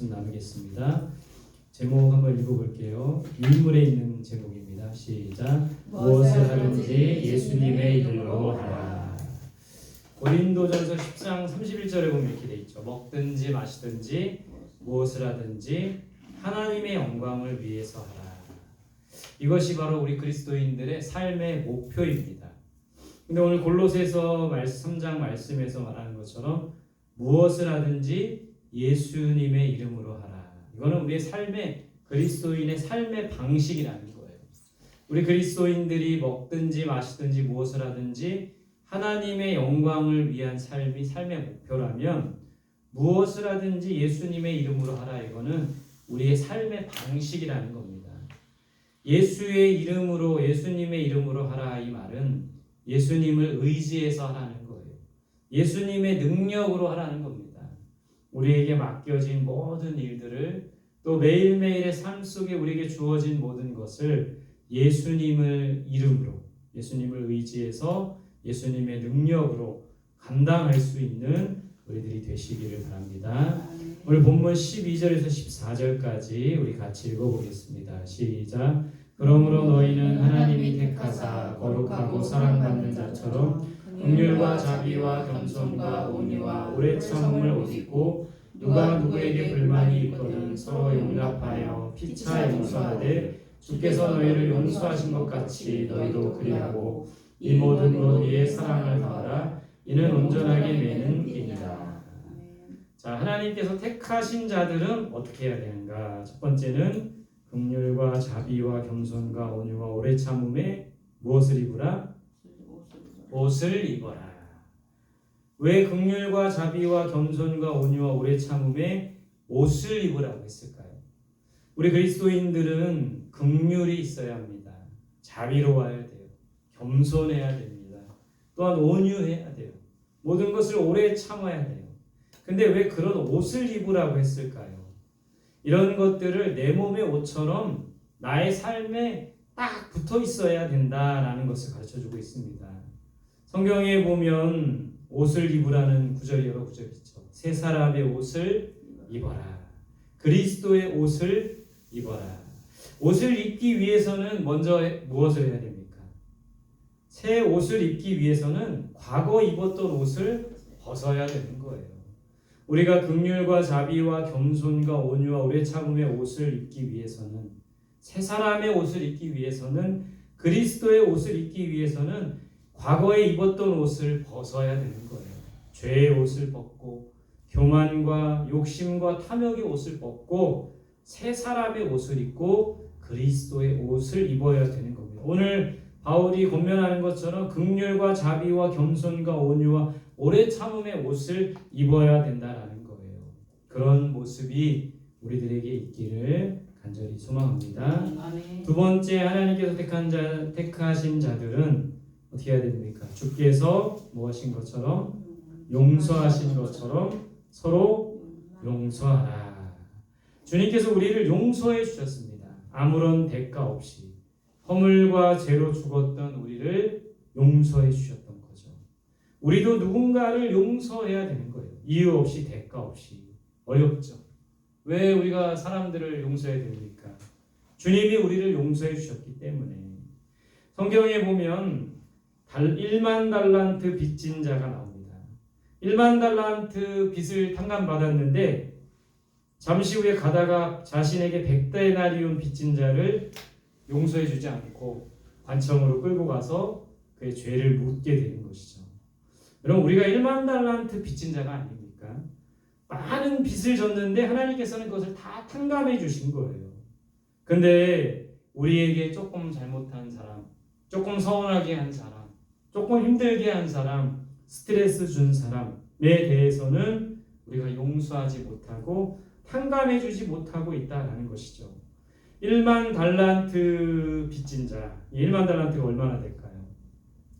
말씀 나누겠습니다. 제목 한번 읽어볼게요. 율물에 있는 제목입니다. 시작. 무엇을 하든지 예수님의 이름으로 하라. 고린도전서 10장 31절에 보면 이렇게 돼 있죠. 먹든지 마시든지 무엇을 하든지 하나님의 영광을 위해서 하라. 이것이 바로 우리 그리스도인들의 삶의 목표입니다. 근데 오늘 골로새서 3장 말씀에서 말하는 것처럼 무엇을 하든지 예수님의 이름으로 하라. 이거는 우리의 삶의 그리스도인의 삶의 방식이라는 거예요. 우리 그리스도인들이 먹든지 마시든지 무엇을 하든지 하나님의 영광을 위한 삶이 삶의 목표라면 무엇을 하든지 예수님의 이름으로 하라. 이거는 우리의 삶의 방식이라는 겁니다. 예수의 이름으로 예수님의 이름으로 하라. 이 말은 예수님을 의지해서 하라는 거예요. 예수님의 능력으로 하라는 겁니다. 우리에게 맡겨진 모든 일들을 또 매일매일의 삶 속에 우리에게 주어진 모든 것을 예수님을 이름으로 예수님을 의지해서 예수님의 능력으로 감당할 수 있는 우리들이 되시기를 바랍니다. 오늘 본문 12절에서 14절까지 우리 같이 읽어보겠습니다. 시작. 그러므로 너희는 하나님이 택하사 거룩하고 사랑받는 자처럼 긍휼과 자비와 겸손과 온유와 오래 참음을 옷 입고 누가 누구에게 불만이 있거든 서로 용납하여 피차 용서하되 주께서 너희를 용서하신 것 같이 너희도 그리하고 이 모든 것 위에 사랑을 더하라. 이는 온전하게 매는 길이다. 자, 하나님께서 택하신 자들은 어떻게 해야 되는가? 첫 번째는 긍휼과 자비와 겸손과 온유와 오래 참음에 무엇을 입으라? 옷을 입어라. 왜 긍휼과 자비와 겸손과 온유와 오래 참음에 옷을 입으라고 했을까요? 우리 그리스도인들은 긍휼이 있어야 합니다. 자비로워야 돼요. 겸손해야 됩니다. 또한 온유해야 돼요. 모든 것을 오래 참아야 돼요. 근데 왜 그런 옷을 입으라고 했을까요? 이런 것들을 내 몸의 옷처럼 나의 삶에 딱 붙어 있어야 된다라는 것을 가르쳐주고 있습니다. 성경에 보면 옷을 입으라는 구절이 여러 구절 있죠. 새 사람의 옷을 입어라. 그리스도의 옷을 입어라. 옷을 입기 위해서는 먼저 무엇을 해야 됩니까? 새 옷을 입기 위해서는 과거 입었던 옷을 벗어야 되는 거예요. 우리가 긍휼과 자비와 겸손과 온유와 오래 참음의 옷을 입기 위해서는 새 사람의 옷을 입기 위해서는 그리스도의 옷을 입기 위해서는 과거에 입었던 옷을 벗어야 되는 거예요. 죄의 옷을 벗고 교만과 욕심과 탐욕의 옷을 벗고 새 사람의 옷을 입고 그리스도의 옷을 입어야 되는 겁니다. 오늘 바울이 권면하는 것처럼 긍휼과 자비와 겸손과 온유와 오래 참음의 옷을 입어야 된다라는 거예요. 그런 모습이 우리들에게 있기를 간절히 소망합니다. 두 번째, 하나님께서 택하신 자들은 어떻게 해야 됩니까? 주께서 무엇인 것처럼 용서하신 것처럼 서로 용서하라. 주님께서 우리를 용서해 주셨습니다. 아무런 대가 없이 허물과 죄로 죽었던 우리를 용서해 주셨던 거죠. 우리도 누군가를 용서해야 되는 거예요. 이유 없이 대가 없이. 어렵죠. 왜 우리가 사람들을 용서해야 됩니까? 주님이 우리를 용서해 주셨기 때문에. 성경에 보면 1만 달란트 빚진 자가 나옵니다. 1만 달란트 빚을 탕감받았는데 잠시 후에 가다가 자신에게 100데나리온 빚진 자를 용서해 주지 않고 관청으로 끌고 가서 그의 죄를 묻게 되는 것이죠. 여러분, 우리가 1만 달란트 빚진 자가 아닙니까? 많은 빚을 졌는데 하나님께서는 그것을 다 탕감해 주신 거예요. 근데 우리에게 조금 잘못한 사람, 조금 서운하게 한 사람, 조금 힘들게 한 사람, 스트레스 준 사람에 대해서는 우리가 용서하지 못하고 탕감해 주지 못하고 있다라는 것이죠. 1만 달란트 빚진 자, 1만 달란트가 얼마나 될까요?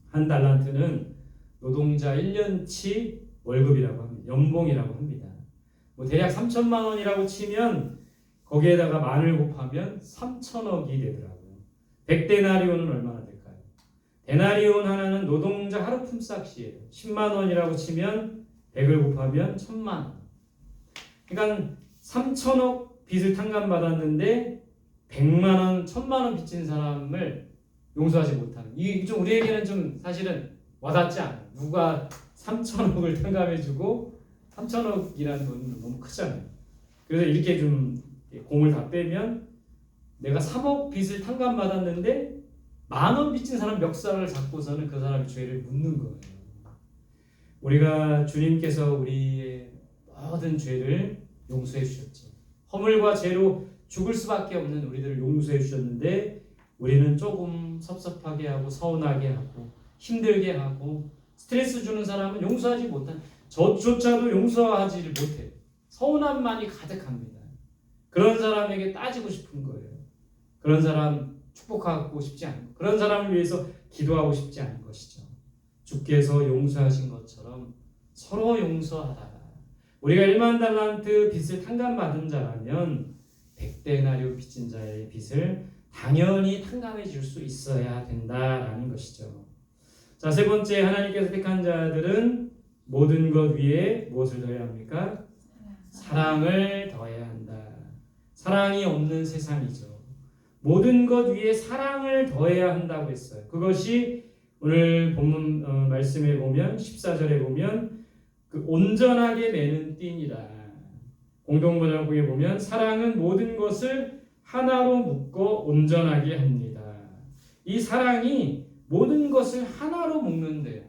한 달란트는 노동자 1년치 월급이라고 합니다. 연봉이라고 합니다. 대략 3천만 원이라고 치면 거기에다가 만을 곱하면 3천억이 되더라고요. 100데나리온은 얼마나 될까요? 데나리온 하나는 노동자 하루 품삯이에요. 10만 원이라고 치면 100을 곱하면 1000만 원. 그러니까 3천억 빚을 탕감받았는데 100만 원, 1000만 원 빚진 사람을 용서하지 못하는, 이게 좀 우리에게는 좀 사실은 와닿지 않아요. 누가 3천억을 탕감해주고 3천억이라는 돈은 너무 크잖아요. 그래서 이렇게 좀 공을 다 빼면 내가 3억 빚을 탕감받았는데 10,000원 빚진 사람 멱살을 잡고서는 그 사람의 죄를 묻는 거예요. 우리가 주님께서 우리의 모든 죄를 용서해 주셨죠. 허물과 죄로 죽을 수밖에 없는 우리들을 용서해 주셨는데 우리는 조금 섭섭하게 하고 서운하게 하고 힘들게 하고 스트레스 주는 사람은 용서하지 못한, 저조차도 용서하지를 못해요. 서운함만이 가득합니다. 그런 사람에게 따지고 싶은 거예요. 그런 사람 축복하고 싶지 않고 그런 사람을 위해서 기도하고 싶지 않은 것이죠. 주께서 용서하신 것처럼 서로 용서하라. 우리가 1만 달란트 빚을 탕감받은 자라면 100데나리오 빚진 자의 빚을 당연히 탕감해 줄 수 있어야 된다라는 것이죠. 자, 세 번째, 하나님께서 택한 자들은 모든 것 위에 무엇을 더해야 합니까? 사랑을 더해야 한다. 사랑이 없는 세상이죠. 모든 것 위에 사랑을 더해야 한다고 했어요. 그것이 오늘 본문 말씀에 보면 14절에 보면 그 온전하게 매는 띠니라. 공동번역에 보면 사랑은 모든 것을 하나로 묶어 온전하게 합니다. 이 사랑이 모든 것을 하나로 묶는데요.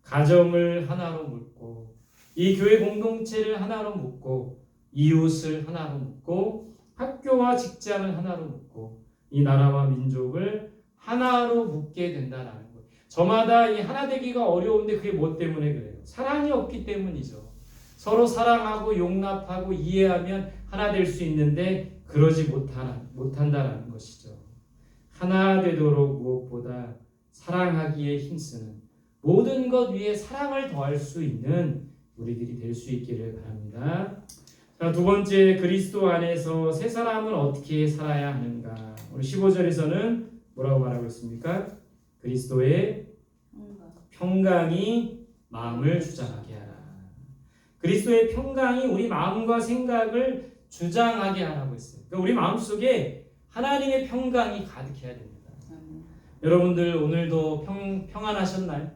가정을 하나로 묶고 이 교회 공동체를 하나로 묶고 이웃을 하나로 묶고 학교와 직장을 하나로 묶고 이 나라와 민족을 하나로 묶게 된다라는 거예요. 저마다 이 하나 되기가 어려운데 그게 뭐 때문에 그래요? 사랑이 없기 때문이죠. 서로 사랑하고 용납하고 이해하면 하나 될 수 있는데 그러지 못한다라는 것이죠. 하나 되도록 무엇보다 사랑하기에 힘쓰는, 모든 것 위에 사랑을 더할 수 있는 우리들이 될 수 있기를 바랍니다. 자, 두 번째, 그리스도 안에서 새 사람은 어떻게 살아야 하는가? 오늘 15절에서는 뭐라고 말하고 있습니까? 그리스도의 평강이 마음을 주장하게 하라. 그리스도의 평강이 우리 마음과 생각을 주장하게 하라고 했어요. 그러니까 우리 마음속에 하나님의 평강이 가득해야 됩니다. 여러분들 오늘도 평안하셨나요?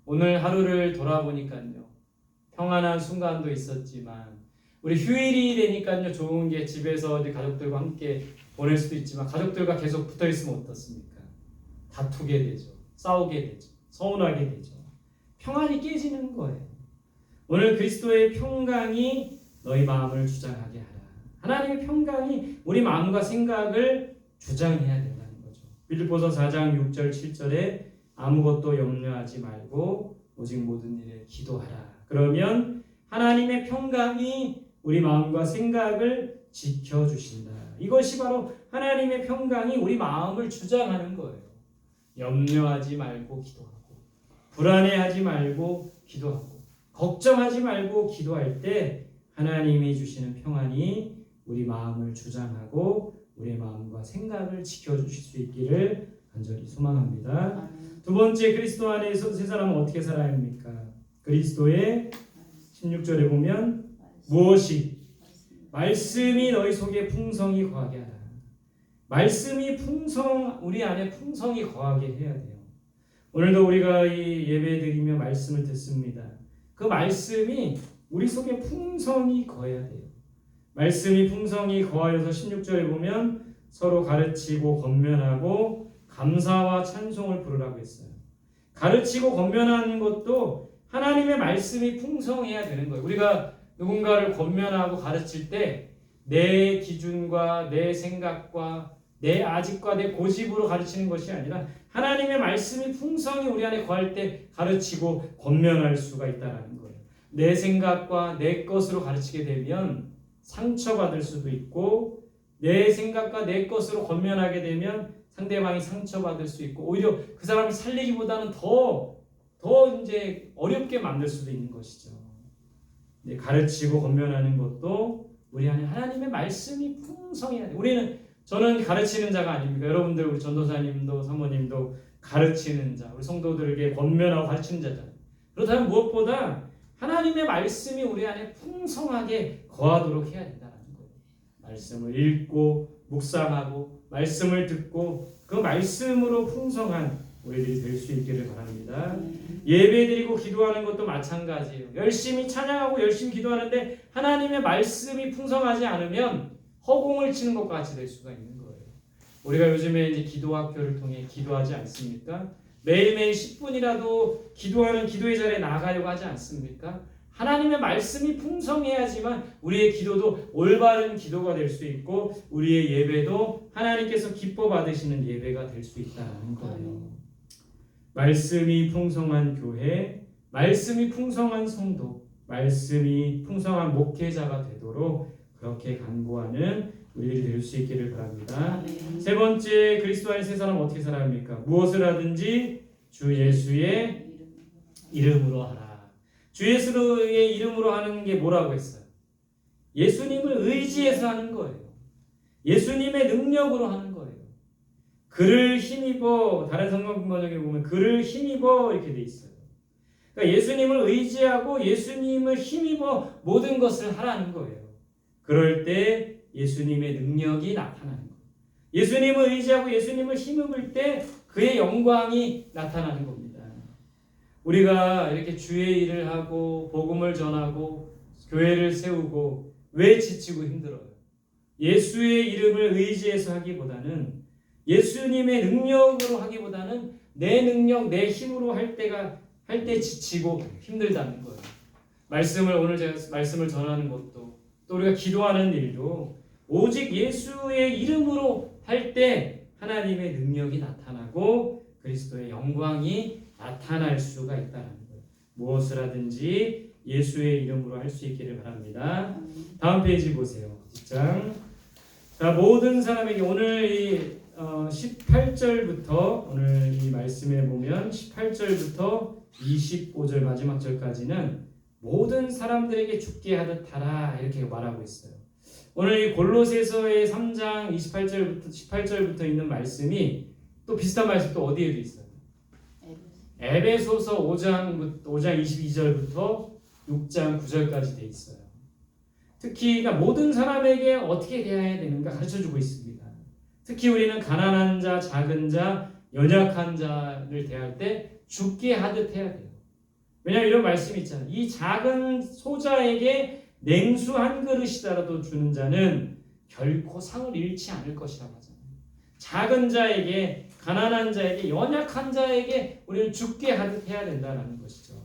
오늘 하루를 돌아보니까요. 평안한 순간도 있었지만 우리 휴일이 되니까요. 좋은 게 집에서 이제 가족들과 함께 보낼 수도 있지만 가족들과 계속 붙어 있으면 어떻습니까? 다투게 되죠. 싸우게 되죠. 서운하게 되죠. 평안이 깨지는 거예요. 오늘 그리스도의 평강이 너희 마음을 주장하게 하라. 하나님의 평강이 우리 마음과 생각을 주장해야 된다는 거죠. 빌립보서 4장 6절 7절에 아무것도 염려하지 말고 오직 모든 일에 기도하라. 그러면 하나님의 평강이 우리 마음과 생각을 지켜주신다. 이것이 바로 하나님의 평강이 우리 마음을 주장하는 거예요. 염려하지 말고 기도하고 불안해하지 말고 기도하고 걱정하지 말고 기도할 때 하나님이 주시는 평안이 우리 마음을 주장하고 우리의 마음과 생각을 지켜주실 수 있기를 간절히 소망합니다. 두 번째, 그리스도 안에서 새 사람은 어떻게 살아야 합니까? 그리스도의 16절에 보면 무엇이? 말씀이 너희 속에 풍성히 거하게 하라. 말씀이 우리 안에 풍성히 거하게 해야 돼요. 오늘도 우리가 이 예배 드리며 말씀을 듣습니다. 그 말씀이 우리 속에 풍성히 거해야 돼요. 말씀이 풍성히 거하여서 16절에 보면 서로 가르치고 권면하고 감사와 찬송을 부르라고 했어요. 가르치고 권면하는 것도 하나님의 말씀이 풍성해야 되는 거예요. 우리가 누군가를 권면하고 가르칠 때 내 기준과 내 생각과 내 아집과 내 고집으로 가르치는 것이 아니라 하나님의 말씀이 풍성히 우리 안에 거할 때 가르치고 권면할 수가 있다는 거예요. 내 생각과 내 것으로 가르치게 되면 상처받을 수도 있고 내 생각과 내 것으로 권면하게 되면 상대방이 상처받을 수 있고 오히려 그 사람을 살리기보다는 더 이제 어렵게 만들 수도 있는 것이죠. 가르치고 권면하는 것도 우리 안에 하나님의 말씀이 풍성해야 돼요. 저는 가르치는 자가 아닙니까? 여러분들 우리 전도사님도 사모님도 가르치는 자, 우리 성도들에게 권면하고 가르치는 자잖아요. 그렇다면 무엇보다 하나님의 말씀이 우리 안에 풍성하게 거하도록 해야 된다는 거예요. 말씀을 읽고 묵상하고 말씀을 듣고 그 말씀으로 풍성한 우리들이 될 수 있기를 바랍니다. 예배드리고 기도하는 것도 마찬가지예요. 열심히 찬양하고 열심히 기도하는데 하나님의 말씀이 풍성하지 않으면 허공을 치는 것과 같이 될 수가 있는 거예요. 우리가 요즘에 이제 기도학교를 통해 기도하지 않습니까? 매일매일 10분이라도 기도하는 기도의 자리에 나가려고 하지 않습니까? 하나님의 말씀이 풍성해야지만 우리의 기도도 올바른 기도가 될 수 있고 우리의 예배도 하나님께서 기뻐 받으시는 예배가 될 수 있다는 거예요. 말씀이 풍성한 교회, 말씀이 풍성한 성도, 말씀이 풍성한 목회자가 되도록 그렇게 간구하는 우리들이 될 수 있기를 바랍니다. 세 번째, 그리스도 안에 새 사람은 어떻게 살아야 합니까? 무엇을 하든지 주 예수의 이름으로 하라. 주 예수의 이름으로 하는 게 뭐라고 했어요? 예수님을 의지해서 하는 거예요. 예수님의 능력으로 하는 거예요. 그를 힘입어, 다른 성경 번역에 보면 그를 힘입어 이렇게 돼 있어요. 그러니까 예수님을 의지하고 예수님을 힘입어 모든 것을 하라는 거예요. 그럴 때 예수님의 능력이 나타나는 거예요. 예수님을 의지하고 예수님을 힘입을 때 그의 영광이 나타나는 겁니다. 우리가 이렇게 주의 일을 하고 복음을 전하고 교회를 세우고 왜 지치고 힘들어요? 예수의 이름을 의지해서 하기보다는 예수님의 능력으로 하기보다는 내 능력, 내 힘으로 할 때 지치고 힘들다는 거예요. 오늘 제가 말씀을 전하는 것도 또 우리가 기도하는 일도 오직 예수의 이름으로 할 때 하나님의 능력이 나타나고 그리스도의 영광이 나타날 수가 있다는 거예요. 무엇을 하든지 예수의 이름으로 할 수 있기를 바랍니다. 다음 페이지 보세요. 10장. 자, 모든 사람에게 오늘 이 18절부터 오늘 이 말씀에 보면 18절부터 25절 마지막 절까지는 모든 사람들에게 죽게 하듯 하라 이렇게 말하고 있어요. 오늘 이 골로새서의 3장 28절부터 18절부터 있는 말씀이 또 비슷한 말씀 또 어디에도 있어요? 에베소서 5장 22절부터 6장 9절까지 돼 있어요. 특히 그러니까 모든 사람에게 어떻게 대해야 되는가 가르쳐주고 있습니다. 특히 우리는 가난한 자, 작은 자, 연약한 자를 대할 때 죽게 하듯 해야 돼요. 왜냐하면 이런 말씀이 있잖아요. 이 작은 소자에게 냉수 한 그릇이라도 주는 자는 결코 상을 잃지 않을 것이라고 하잖아요. 작은 자에게, 가난한 자에게, 연약한 자에게 우리는 죽게 하듯 해야 된다는 것이죠.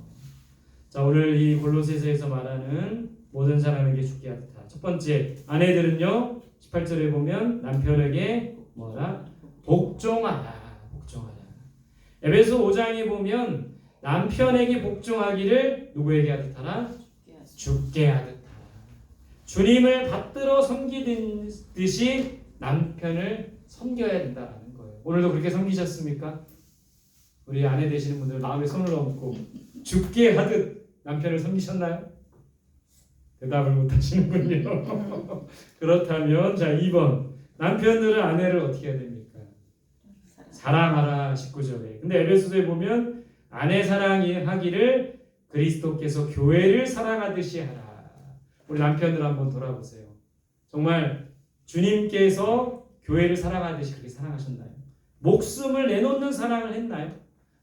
자, 오늘 이 골로새서에서 말하는 모든 사람에게 죽게 하듯 하라. 첫 번째, 아내들은요 18절에 보면 남편에게 뭐라? 복종하라. 복종하라. 에베소 5장에 보면 남편에게 복종하기를 누구에게 하듯 하라? 죽게 하듯 하라. 주님을 받들어 섬기듯이 남편을 섬겨야 된다는 거예요. 오늘도 그렇게 섬기셨습니까? 우리 아내 되시는 분들 마음에 손을 얹고 죽게 하듯 남편을 섬기셨나요? 대답을 못 하시는군요. 그렇다면 자 2번 남편들은 아내를 어떻게 해야 됩니까? 사랑하라 19절에. 근데 에베소서에 보면 아내 사랑하기를 그리스도께서 교회를 사랑하듯이 하라. 우리 남편들 한번 돌아보세요. 정말 주님께서 교회를 사랑하듯이 그렇게 사랑하셨나요? 목숨을 내놓는 사랑을 했나요?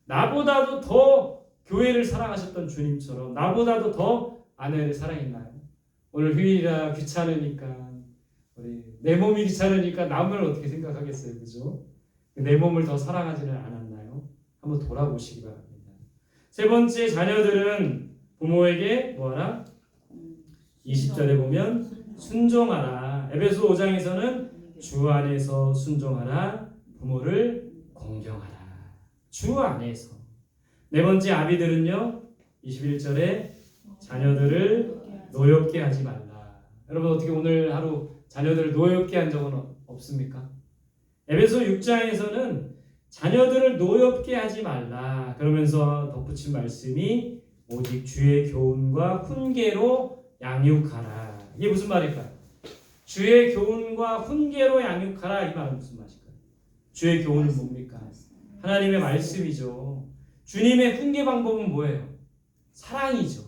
나보다도 더 교회를 사랑하셨던 주님처럼 나보다도 더 아내를 사랑했나요? 오늘 휴일이라 귀찮으니까 내 몸이 귀찮으니까 남을 어떻게 생각하겠어요, 그죠? 내 몸을 더 사랑하지는 않았나요? 한번 돌아보시기 바랍니다. 세 번째, 자녀들은 부모에게 뭐하라? 20절에 보면 순종하라. 에베소 5장에서는 주 안에서 순종하라. 부모를 공경하라. 주 안에서. 네 번째, 아비들은요 21절에 자녀들을 노엽게 하지 말라. 여러분 어떻게 오늘 하루 자녀들을 노엽게 한 적은 없습니까? 에베소 6장에서는 자녀들을 노엽게 하지 말라. 그러면서 덧붙인 말씀이 오직 주의 교훈과 훈계로 양육하라. 이게 무슨 말일까요? 주의 교훈과 훈계로 양육하라. 이 말은 무슨 말일까요? 주의 교훈은 뭡니까? 하나님의 말씀이죠. 주님의 훈계 방법은 뭐예요? 사랑이죠.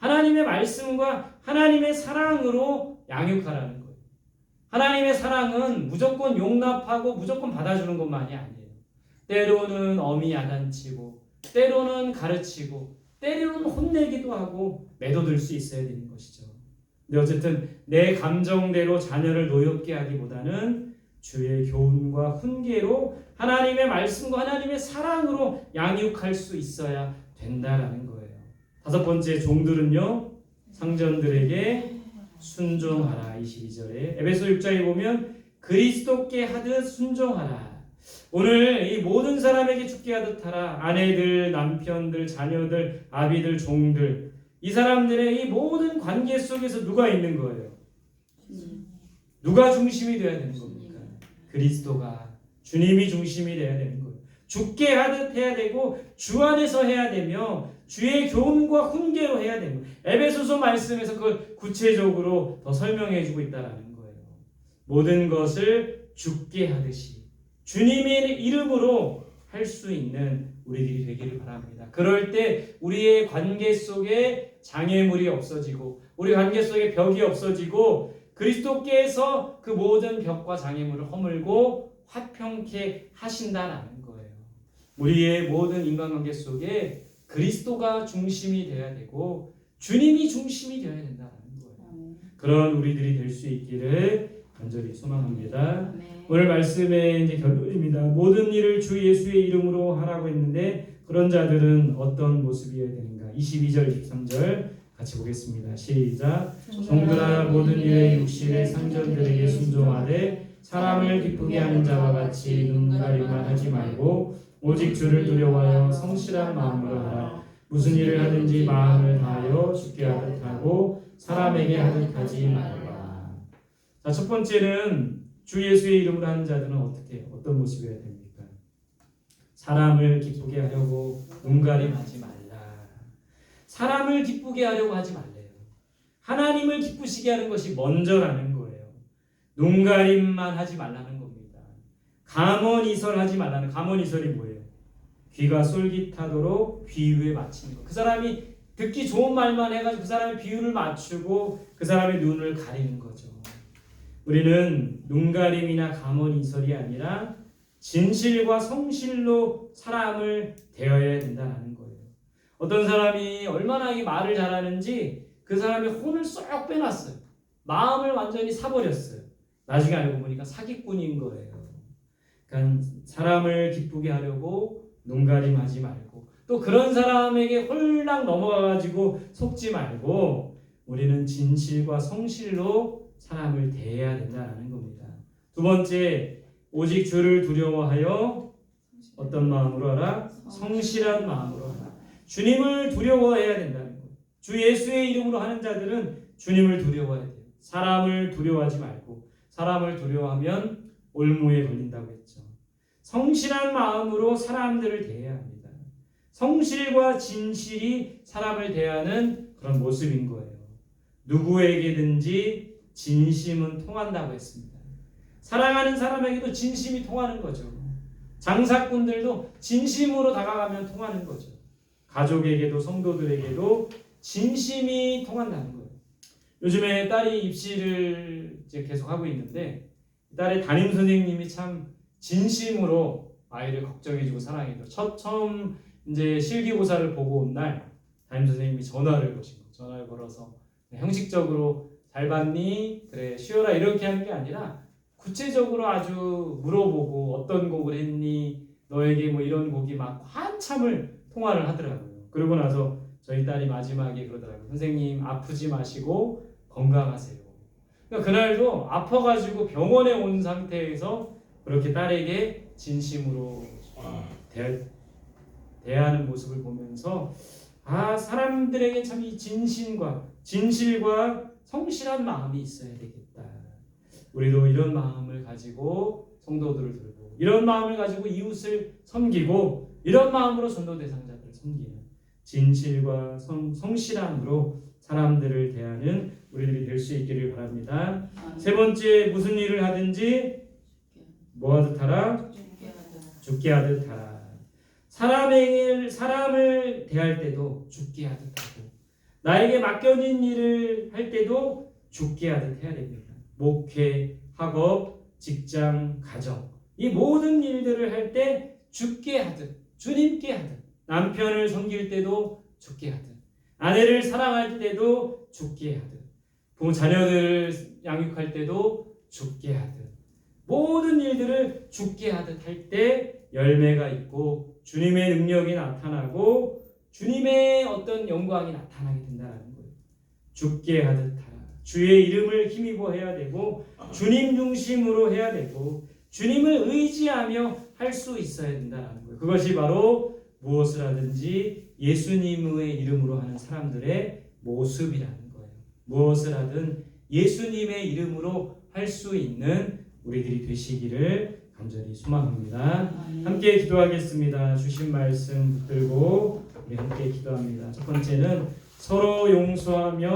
하나님의 말씀과 하나님의 사랑으로 양육하라는 거예요. 하나님의 사랑은 무조건 용납하고 무조건 받아주는 것만이 아니에요. 때로는 엄히 야단치고 때로는 가르치고 때로는 혼내기도 하고 매도될 수 있어야 되는 것이죠. 근데 어쨌든 내 감정대로 자녀를 노엽게 하기보다는 주의 교훈과 훈계로 하나님의 말씀과 하나님의 사랑으로 양육할 수 있어야 된다라는 거예요. 다섯 번째, 종들은요 상전들에게 순종하라. 22절에 에베소 6장에 보면 그리스도께 하듯 순종하라. 오늘 이 모든 사람에게 죽게 하듯 하라. 아내들, 남편들, 자녀들, 아비들, 종들, 이 사람들의 이 모든 관계 속에서 누가 있는 거예요? 누가 중심이 되어야 되는 겁니까? 그리스도가, 주님이 중심이 되어야 되는 거예요. 죽게 하듯 해야 되고 주 안에서 해야 되며 주의 교훈과 훈계로 해야 되는 거예요. 에베소서 말씀에서 그걸 구체적으로 더 설명해 주고 있다는 거예요. 모든 것을 죽게 하듯이 주님의 이름으로 할 수 있는 우리들이 되기를 바랍니다. 그럴 때 우리의 관계 속에 장애물이 없어지고 우리 관계 속에 벽이 없어지고 그리스도께서 그 모든 벽과 장애물을 허물고 화평케 하신다라는 거예요. 우리의 모든 인간관계 속에 그리스도가 중심이 되어야 되고 주님이 중심이 되어야 된다는 거예요. 그런 우리들이 될 수 있기를 간절히 소망합니다. 오늘 말씀의 이제 결론입니다. 모든 일을 주 예수의 이름으로 하라고 했는데 그런 자들은 어떤 모습이어야 되는가? 22절, 23절 같이 보겠습니다. 시작. 종들아 모든 일에 육신의 상전들에게 순종하되 사람을 기쁘게 하는 자와 같이 눈가림만 하지 말고 오직 주를 두려워하여 성실한 마음으로 하라. 무슨 일을 하든지 마음을 다하여 주께 하듯 하고 사람에게 하듯 하지 말라. 자, 첫 번째는 주 예수의 이름으로 하는 자들은 어떤 모습이어야 됩니까? 사람을 기쁘게 하려고 눈가림하지 말라. 사람을 기쁘게 하려고 하지 말래요. 하나님을 기쁘시게 하는 것이 먼저라는 거예요. 눈가림만 하지 말라는 겁니다. 감언이설하지 말라는. 감언이설이 뭐예요? 귀가 솔깃하도록 비유에 맞추는 거. 그 사람이 듣기 좋은 말만 해가지고 그 사람의 비유를 맞추고 그 사람의 눈을 가리는 거죠. 우리는 눈가림이나 감언이설이 아니라 진실과 성실로 사람을 대해야 된다는 거예요. 어떤 사람이 얼마나 이 말을 잘하는지 그 사람이 혼을 쏙 빼놨어요. 마음을 완전히 사버렸어요. 나중에 알고 보니까 사기꾼인 거예요. 그러니까 사람을 기쁘게 하려고 눈가림하지 말고 또 그런 사람에게 홀랑 넘어가가지고 속지 말고 우리는 진실과 성실로 사람을 대해야 된다는 겁니다. 두 번째, 오직 주를 두려워하여 어떤 마음으로 하라? 성실한 마음으로 하라. 주님을 두려워해야 된다는 거예요. 주 예수의 이름으로 하는 자들은 주님을 두려워해야 돼요. 사람을 두려워하지 말고 사람을 두려워하면 올무에 걸린다고 했죠. 성실한 마음으로 사람들을 대해야 합니다. 성실과 진실이 사람을 대하는 그런 모습인 거예요. 누구에게든지 진심은 통한다고 했습니다. 사랑하는 사람에게도 진심이 통하는 거죠. 장사꾼들도 진심으로 다가가면 통하는 거죠. 가족에게도 성도들에게도 진심이 통한다는 거예요. 요즘에 딸이 입시를 이제 계속 하고 있는데 딸의 담임 선생님이 참 진심으로 아이를 걱정해주고 사랑해줘. 처음 이제 실기고사를 보고 온 날 담임 선생님이 전화를 거신 거예요. 전화를 걸어서 형식적으로 잘 봤니? 그래 쉬어라 이렇게 하는 게 아니라 구체적으로 아주 물어보고 어떤 곡을 했니? 너에게 뭐 이런 곡이 막 한참을 통화를 하더라고요. 그러고 나서 저희 딸이 마지막에 그러더라고요. 선생님 아프지 마시고 건강하세요. 그러니까 그날도 아파가지고 병원에 온 상태에서 그렇게 딸에게 진심으로 대하는 모습을 보면서 사람들에게 참 이 진실과 성실한 마음이 있어야 되겠다. 우리도 이런 마음을 가지고 성도들을 돌보고 이런 마음을 가지고 이웃을 섬기고 이런 마음으로 전도 대상자들을 섬기는 진실과 성실함으로 사람들을 대하는 우리들이 될 수 있기를 바랍니다. 세 번째, 무슨 일을 하든지 뭐 하듯 하라? 죽게 하듯 하라. 사람을 대할 때도 죽게 하듯 하고 나에게 맡겨진 일을 할 때도 죽게 하듯 해야 됩니다. 목회, 학업, 직장, 가정 이 모든 일들을 할 때 죽게 하듯 주님께 하듯 남편을 섬길 때도 죽게 하듯 아내를 사랑할 때도 죽게 하듯 부모 자녀들을 양육할 때도 죽게 하듯 모든 일들을 죽게 하듯 할 때 열매가 있고 주님의 능력이 나타나고 주님의 어떤 영광이 나타나게 된다는 거예요. 죽게 하듯 하라. 주의 이름을 힘입어 해야 되고 주님 중심으로 해야 되고 주님을 의지하며 할 수 있어야 된다는 거예요. 그것이 바로 무엇을 하든지 예수님의 이름으로 하는 사람들의 모습이라는 거예요. 무엇을 하든 예수님의 이름으로 할 수 있는 우리들이 되시기를 간절히 소망합니다. 함께 기도하겠습니다. 주신 말씀 붙들고 우리 함께 기도합니다. 첫 번째는 서로 용서하며